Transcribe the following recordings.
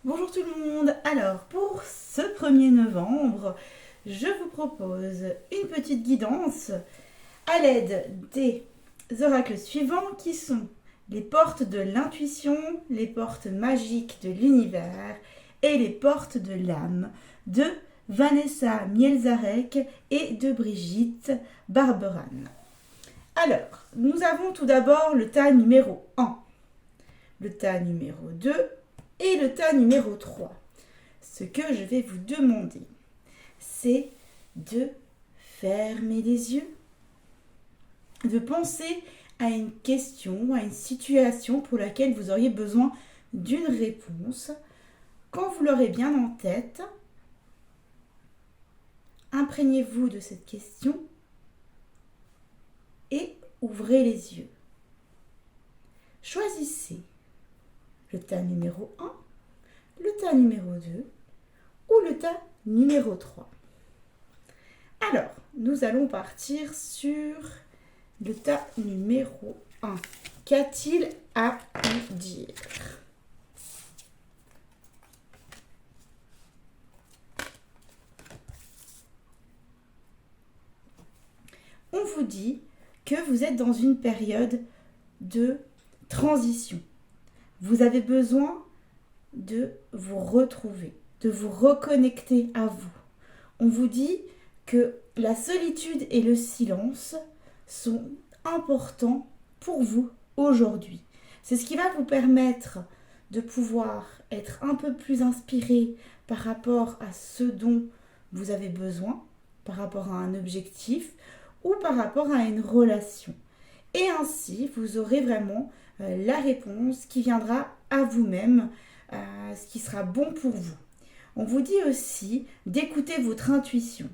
Bonjour tout le monde. Alors, pour ce 1er novembre, je vous propose une petite guidance à l'aide des oracles suivants qui sont les portes de l'intuition, les portes magiques de l'univers et les portes de l'âme de Vanessa Mielzarek et de Brigitte Barberan. Alors, nous avons tout d'abord le tas numéro 1, le tas numéro 2 et le tas numéro 3. Ce que je vais vous demander, c'est de fermer les yeux, de penser à une question, à une situation pour laquelle vous auriez besoin d'une réponse. Quand vous l'aurez bien en tête, imprégnez-vous de cette question et ouvrez les yeux. Choisissez le tas numéro 1, le tas numéro 2 ou le tas numéro 3. Alors, nous allons partir sur le tas numéro 1. Qu'a-t-il à nous dire ? On vous dit que vous êtes dans une période de transition. Vous avez besoin de vous retrouver, de vous reconnecter à vous. On vous dit que la solitude et le silence sont importants pour vous aujourd'hui. C'est ce qui va vous permettre de pouvoir être un peu plus inspiré par rapport à ce dont vous avez besoin, par rapport à un objectif ou par rapport à une relation. Et ainsi, vous aurez vraiment la réponse qui viendra à vous-même, ce qui sera bon pour vous. On vous dit aussi d'écouter votre intuition.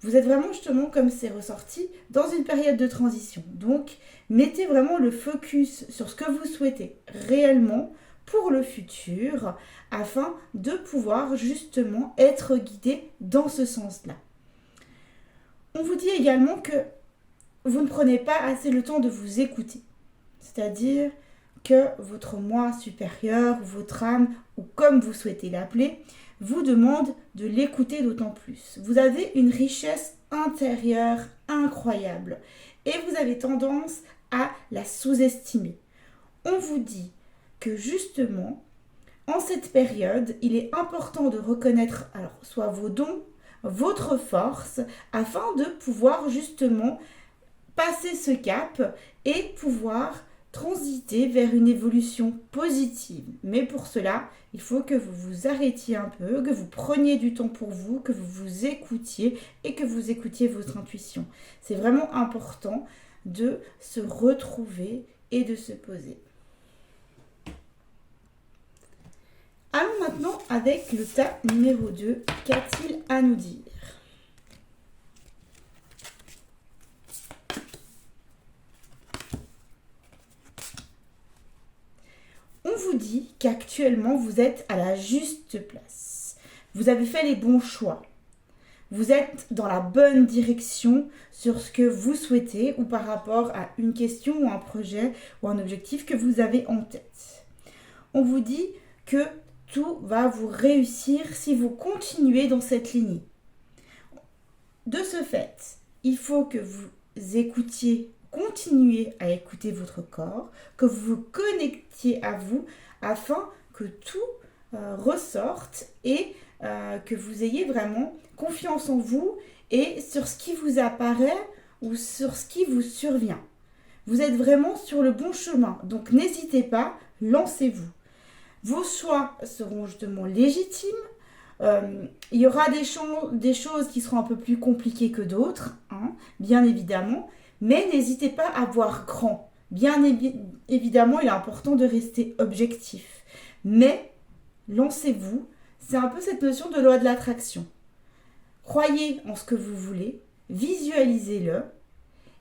Vous êtes vraiment justement, comme c'est ressorti, dans une période de transition. Donc, mettez vraiment le focus sur ce que vous souhaitez réellement pour le futur, afin de pouvoir justement être guidé dans ce sens-là. On vous dit également que vous ne prenez pas assez le temps de vous écouter. C'est-à-dire que votre moi supérieur, votre âme, ou comme vous souhaitez l'appeler, vous demande de l'écouter d'autant plus. Vous avez une richesse intérieure incroyable et vous avez tendance à la sous-estimer. On vous dit que justement, en cette période, il est important de reconnaître alors soit vos dons, votre force, afin de pouvoir justement passer ce cap et pouvoir transiter vers une évolution positive. Mais pour cela, il faut que vous vous arrêtiez un peu, que vous preniez du temps pour vous, que vous vous écoutiez et que vous écoutiez votre intuition. C'est vraiment important de se retrouver et de se poser. Allons maintenant avec le tas numéro 2. Qu'a-t-il à nous dire ? On vous dit qu'actuellement vous êtes à la juste place. Vous avez fait les bons choix. Vous êtes dans la bonne direction sur ce que vous souhaitez ou par rapport à une question ou un projet ou un objectif que vous avez en tête. On vous dit que tout va vous réussir si vous continuez dans cette lignée. De ce fait, il faut que vous écoutiez, continuez à écouter votre corps, que vous vous connectiez à vous afin que tout ressorte et que vous ayez vraiment confiance en vous et sur ce qui vous apparaît ou sur ce qui vous survient. Vous êtes vraiment sur le bon chemin, donc n'hésitez pas, lancez-vous. Vos choix seront justement légitimes. Il y aura des choses qui seront un peu plus compliquées que d'autres, bien évidemment, mais n'hésitez pas à voir grand. Bien évidemment, il est important de rester objectif, mais lancez-vous. C'est un peu cette notion de loi de l'attraction. Croyez en ce que vous voulez, visualisez-le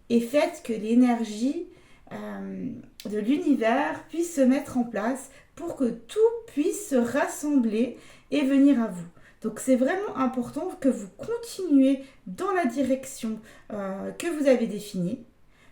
et faites que l'énergie de l'univers puisse se mettre en place pour que tout puisse se rassembler et venir à vous. Donc c'est vraiment important que vous continuez dans la direction que vous avez définie.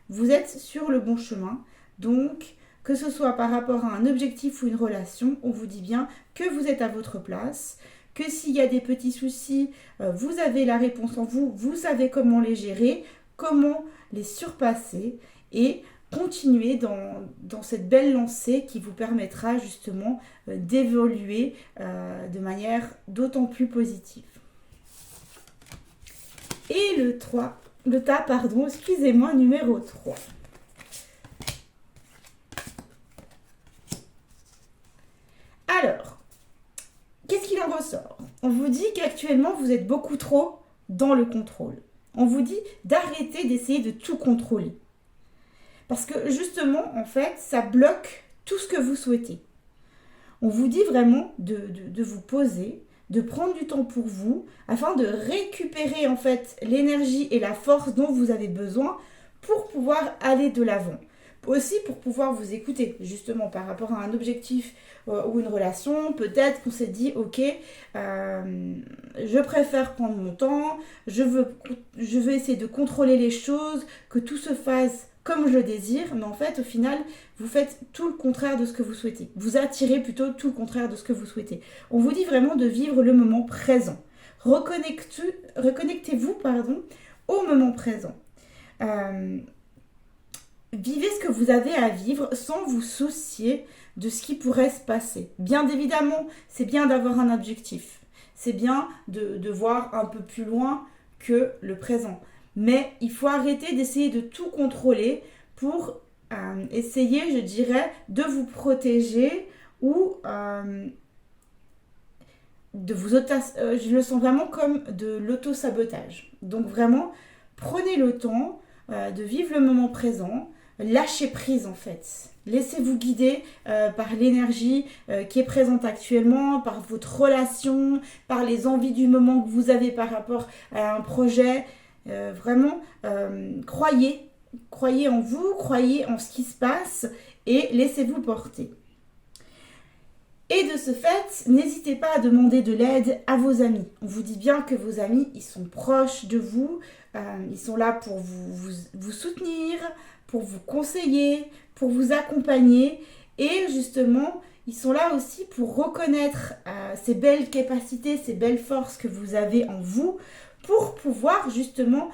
Vous êtes sur le bon chemin, donc que ce soit par rapport à un objectif ou une relation, on vous dit bien que vous êtes à votre place, que s'il y a des petits soucis, vous avez la réponse en vous, vous savez comment les gérer, comment les surpasser et continuer dans cette belle lancée qui vous permettra justement d'évoluer de manière d'autant plus positive. Et le tas, excusez-moi, numéro 3. Alors, qu'est-ce qu'il en ressort? On vous dit qu'actuellement, vous êtes beaucoup trop dans le contrôle. On vous dit d'arrêter d'essayer de tout contrôler. Parce que justement, en fait, ça bloque tout ce que vous souhaitez. On vous dit vraiment de vous poser, de prendre du temps pour vous, afin de récupérer en fait l'énergie et la force dont vous avez besoin pour pouvoir aller de l'avant. Aussi pour pouvoir vous écouter, justement par rapport à un objectif ou une relation, peut-être qu'on s'est dit, ok, je préfère prendre mon temps, je veux essayer de contrôler les choses, que tout se fasse comme je le désire, mais en fait, au final, vous faites tout le contraire de ce que vous souhaitez. Vous attirez plutôt tout le contraire de ce que vous souhaitez. On vous dit vraiment de vivre le moment présent. Reconnectez-vous au moment présent. Vivez ce que vous avez à vivre sans vous soucier de ce qui pourrait se passer. Bien évidemment, c'est bien d'avoir un objectif. C'est bien de voir un peu plus loin que le présent. Mais il faut arrêter d'essayer de tout contrôler pour essayer, je dirais, de vous protéger ou de vous je le sens vraiment comme de l'auto-sabotage. Donc vraiment, prenez le temps de vivre le moment présent, lâchez prise en fait. Laissez-vous guider par l'énergie qui est présente actuellement, par votre relation, par les envies du moment que vous avez par rapport à un projet. Vraiment, croyez en vous, croyez en ce qui se passe et laissez-vous porter. Et de ce fait, n'hésitez pas à demander de l'aide à vos amis. On vous dit bien que vos amis, ils sont proches de vous, ils sont là pour vous soutenir, pour vous conseiller, pour vous accompagner et justement, ils sont là aussi pour reconnaître ces belles capacités, ces belles forces que vous avez en vous pour pouvoir justement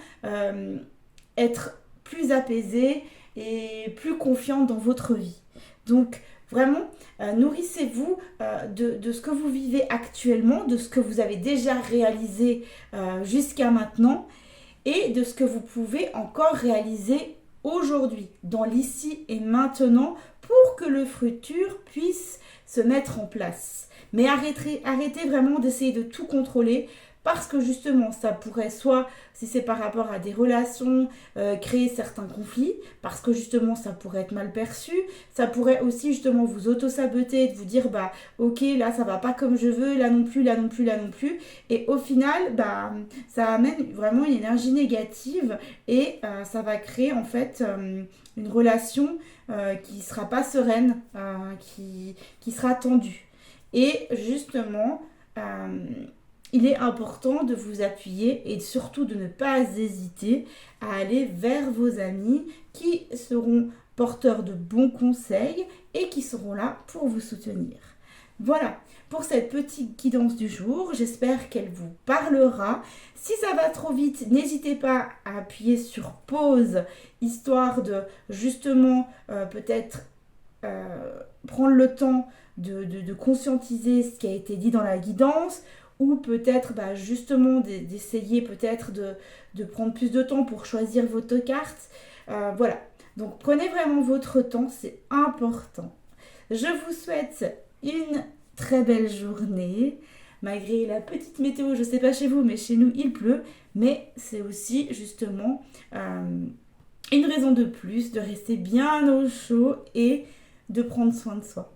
être plus apaisé et plus confiant dans votre vie. Donc vraiment, nourrissez-vous de ce que vous vivez actuellement, de ce que vous avez déjà réalisé jusqu'à maintenant et de ce que vous pouvez encore réaliser aujourd'hui, dans l'ici et maintenant, pour que le futur puisse se mettre en place. Mais arrêtez vraiment d'essayer de tout contrôler, parce que justement, ça pourrait soit, si c'est par rapport à des relations, créer certains conflits, parce que justement, ça pourrait être mal perçu. Ça pourrait aussi justement vous auto-saboter, de vous dire, bah ok, là ça va pas comme je veux, là non plus, là non plus, là non plus. Et au final, bah ça amène vraiment une énergie négative et ça va créer en fait une relation qui sera pas sereine, qui sera tendue. Et justement, il est important de vous appuyer et surtout de ne pas hésiter à aller vers vos amis qui seront porteurs de bons conseils et qui seront là pour vous soutenir. Voilà pour cette petite guidance du jour. J'espère qu'elle vous parlera. Si ça va trop vite, n'hésitez pas à appuyer sur pause, histoire de justement peut-être prendre le temps de conscientiser ce qui a été dit dans la guidance, ou peut-être justement d'essayer peut-être de prendre plus de temps pour choisir votre carte. Voilà, donc prenez vraiment votre temps, c'est important. Je vous souhaite une très belle journée, malgré la petite météo, je ne sais pas chez vous, mais chez nous il pleut, mais c'est aussi justement une raison de plus de rester bien au chaud et de prendre soin de soi.